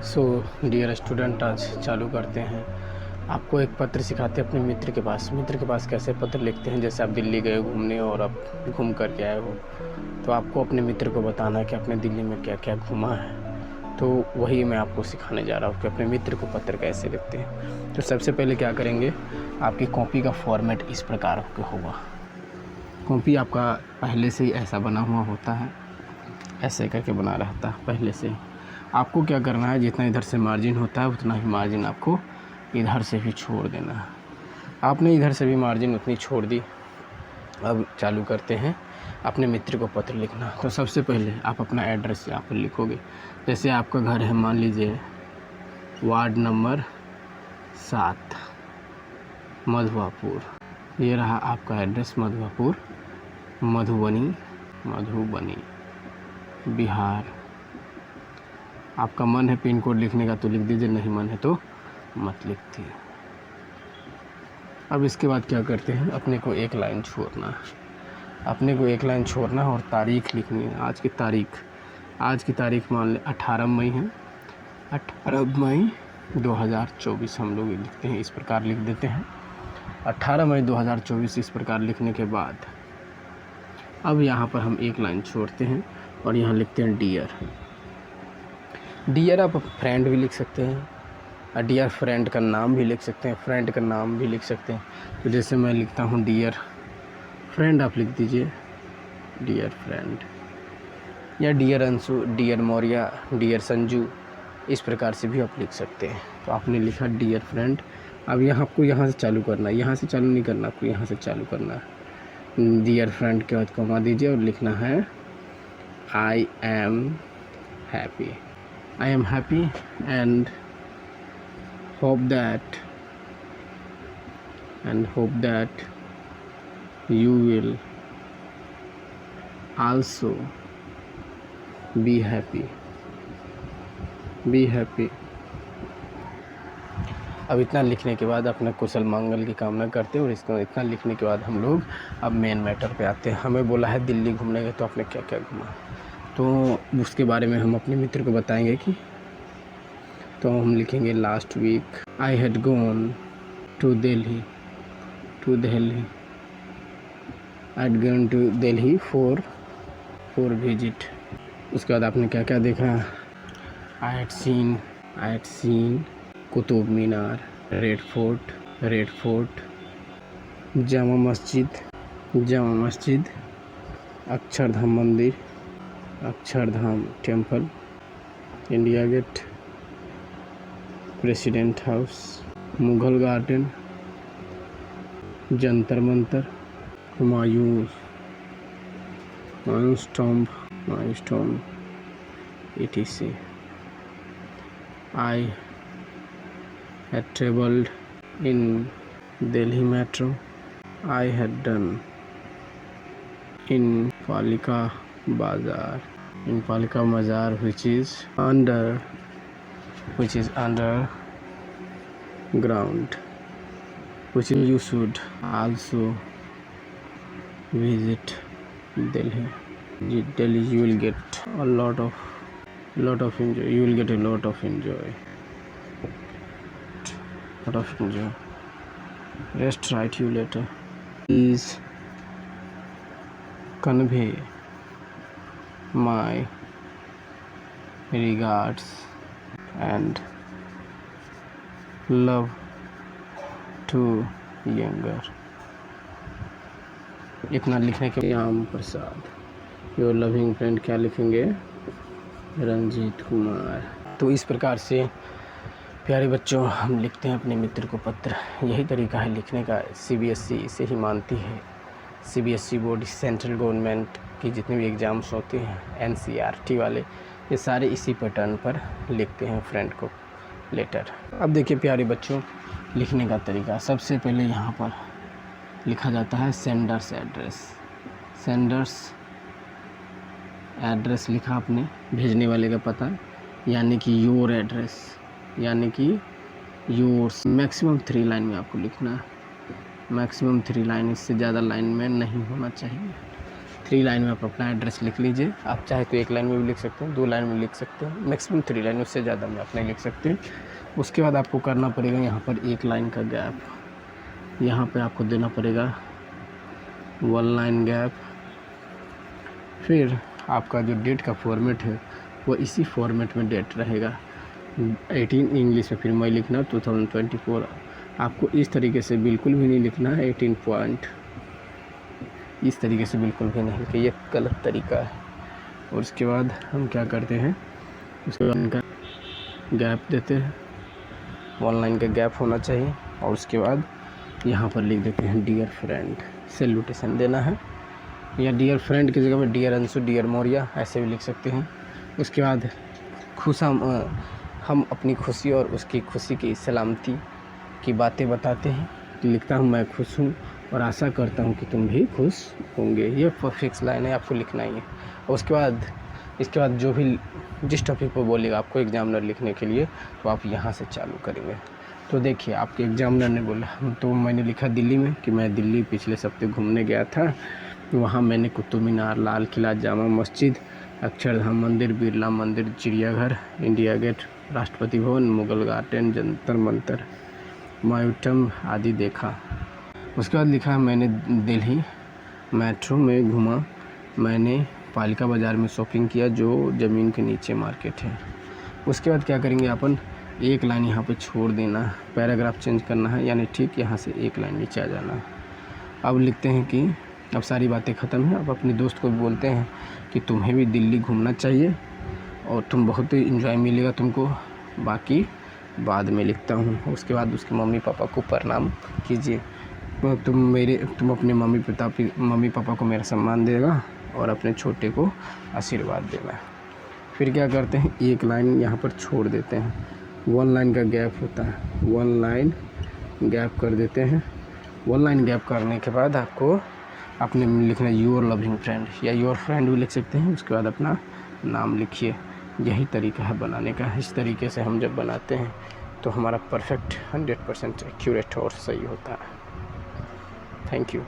So dear student, आज चालू करते हैं। आपको एक पत्र सिखाते हैं अपने मित्र के पास कैसे पत्र लिखते हैं। जैसे आप दिल्ली गए घूमने और आप घूम कर के आए हो, तो आपको अपने मित्र को बताना है कि आपने दिल्ली में क्या क्या घूमा है। तो वही मैं आपको सिखाने जा रहा हूँ कि अपने मित्र को पत्र कैसे लिखते हैं। तो सबसे पहले क्या करेंगे, आपकी कॉपी का फॉर्मेट इस प्रकार के होगा। कॉपी आपका पहले से ही ऐसा बना हुआ होता है, ऐसे करके बना रहता है पहले से। आपको क्या करना है, जितना इधर से मार्जिन होता है उतना ही मार्जिन आपको इधर से भी छोड़ देना है। आपने इधर से भी मार्जिन उतनी छोड़ दी। अब चालू करते हैं अपने मित्र को पत्र लिखना। तो सबसे पहले आप अपना एड्रेस यहाँ पर लिखोगे। जैसे आपका घर है, मान लीजिए वार्ड नंबर 7 मधुआपुर। ये रहा आपका एड्रेस, मधुआपुर, मधुबनी बिहार। आपका मन है पिन कोड लिखने का तो लिख दीजिए, नहीं मन है तो मत लिखिए। अब इसके बाद क्या करते हैं, अपने को एक लाइन छोड़ना और तारीख लिखनी है। आज की तारीख मान लें 18 मई है। 18 मई 2024 हम लोग लिखते हैं, इस प्रकार लिख देते हैं 18 मई 2024। इस प्रकार लिखने के बाद अब यहाँ पर हम एक लाइन छोड़ते हैं और यहाँ लिखते हैं डियर। आप फ्रेंड भी लिख सकते हैं और डियर फ्रेंड का नाम भी लिख सकते हैं, तो जैसे मैं लिखता हूँ डियर फ्रेंड, आप लिख दीजिए डियर फ्रेंड, या dear Anshu, dear Maurya, dear Sanju, इस प्रकार से भी आप लिख सकते हैं। तो आपने लिखा डियर फ्रेंड। अब यहाँ आपको यहाँ से चालू करना है, यहाँ से चालू नहीं करना, आपको यहाँ से चालू करना है। डियर फ्रेंड के बाद कॉमा दीजिए और लिखना है I am happy and hope that you will also be happy। अब इतना लिखने के बाद अपना कुशल मंगल की कामना करते हैं। और इसको इतना लिखने के बाद हम लोग अब मेन मैटर पे आते हैं। हमें बोला है दिल्ली घूमने गए, तो आपने क्या क्या घूमा, तो उसके बारे में हम अपने मित्र को बताएंगे कि, तो हम लिखेंगे last week I had gone to Delhi for visit. उसके बाद आपने क्या क्या देखा, I had seen Qutub Minar, red fort, Jama Masjid, Akshardham temple, India gate, president house, Mughal garden, Jantar Mantar, Humayun's tomb etc। I had traveled in Delhi metro। I had done in Palika Bazaar, which is underground, which is you should also visit Delhi। You will get a lot of enjoy। You will get a lot of enjoy। Rest, write you later। Please convey my regards and love to younger। इतना लिखने के Ram Prasad your loving friend, क्या लिखेंगे, रंजीत कुमार। तो इस प्रकार से प्यारे बच्चों हम लिखते हैं अपने मित्र को पत्र। यही तरीका है लिखने का। CBSE इसे ही मानती है। CBSE बोर्ड, सेंट्रल गवर्नमेंट की जितने भी एग्ज़ाम्स होते हैं, NCERT वाले, ये सारे इसी पैटर्न पर लिखते हैं फ्रेंड को लेटर। अब देखिए प्यारे बच्चों, लिखने का तरीका। सबसे पहले यहाँ पर लिखा जाता है सेंडर्स एड्रेस लिखा आपने, भेजने वाले का पता, यानी कि योर एड्रेस, यानी कि योर्स। मैक्सिमम 3 लाइन में आपको लिखना है, मैक्सिमम 3 लाइन, इससे ज़्यादा लाइन में नहीं होना चाहिए। 3 लाइन में आप अपना एड्रेस लिख लीजिए। आप चाहे तो 1 लाइन में भी लिख सकते हैं, 2 लाइन में लिख सकते हैं, मैक्सिमम 3 लाइन, उससे ज़्यादा में आप नहीं लिख सकते। उसके बाद आपको करना पड़ेगा यहाँ पर 1 लाइन का गैप, यहाँ पे आपको देना पड़ेगा 1 लाइन गैप। फिर आपका जो डेट का फॉर्मेट है वो इसी फॉर्मेट में डेट रहेगा, 18 इंग्लिश में। फिर मैं लिखना 2024। आपको इस तरीके से बिल्कुल भी नहीं लिखना है 18 पॉइंट, इस तरीके से बिल्कुल भी नहीं लिखिए, ये गलत तरीका है। और उसके बाद हम क्या करते हैं, उसके बाद इनका गैप देते हैं, 1 लाइन का गैप होना चाहिए। और उसके बाद यहाँ पर लिख देते हैं डियर फ्रेंड, सैल्यूटेशन देना है, या डियर फ्रेंड की जगह पर डियर अंशु, डियर मौर्या ऐसे भी लिख सकते हैं। उसके बाद हम अपनी खुशी और उसकी खुशी की सलामती की बातें बताते हैं। लिखता हूँ मैं खुश हूँ और आशा करता हूँ कि तुम भी खुश होंगे, ये फिक्स लाइन है, आपको लिखना ही है। और इसके बाद जो भी जिस टॉपिक पर बोलेगा आपको एग्जामिनर लिखने के लिए, तो आप यहाँ से चालू करेंगे। तो देखिए आपके एग्जामिनर ने बोला, तो मैंने लिखा दिल्ली में कि मैं दिल्ली पिछले हफ्ते घूमने गया था, वहाँ मैंने कुतुब मीनार, लाल किला, जामा मस्जिद, अक्षरधाम मंदिर, बिरला मंदिर, चिड़ियाघर, India gate, Rashtrapati Bhavan, Mughal garden, Jantar Mantar, museum आदि देखा। उसके बाद लिखा मैंने दिल्ली मेट्रो में घूमा, मैंने पालिका बाज़ार में शॉपिंग किया जो ज़मीन के नीचे मार्केट है। उसके बाद क्या करेंगे, अपन 1 लाइन यहाँ पे छोड़ देना, पैराग्राफ चेंज करना है, यानी ठीक यहाँ से 1 लाइन नीचे आ जाना। अब लिखते हैं कि अब सारी बातें ख़त्म हैं। अब अपने दोस्त को भी बोलते हैं कि तुम्हें भी दिल्ली घूमना चाहिए और तुम बहुत ही इन्जॉय मिलेगा तुमको, बाकी बाद में लिखता हूँ। उसके बाद उसके मम्मी पापा को प्रणाम कीजिए, तुम अपने मम्मी पापा को मेरा सम्मान देगा और अपने छोटे को आशीर्वाद देना। फिर क्या करते हैं, 1 लाइन यहाँ पर छोड़ देते हैं, 1 लाइन का गैप होता है, 1 लाइन गैप कर देते हैं। 1 लाइन गैप करने के बाद आपको अपने लिखना योर लविंग फ्रेंड, या योर फ्रेंड भी लिख सकते हैं। उसके बाद अपना नाम लिखिए। यही तरीका है बनाने का। इस तरीके से हम जब बनाते हैं तो हमारा परफेक्ट 100% एक्यूरेट और सही होता है। Thank you.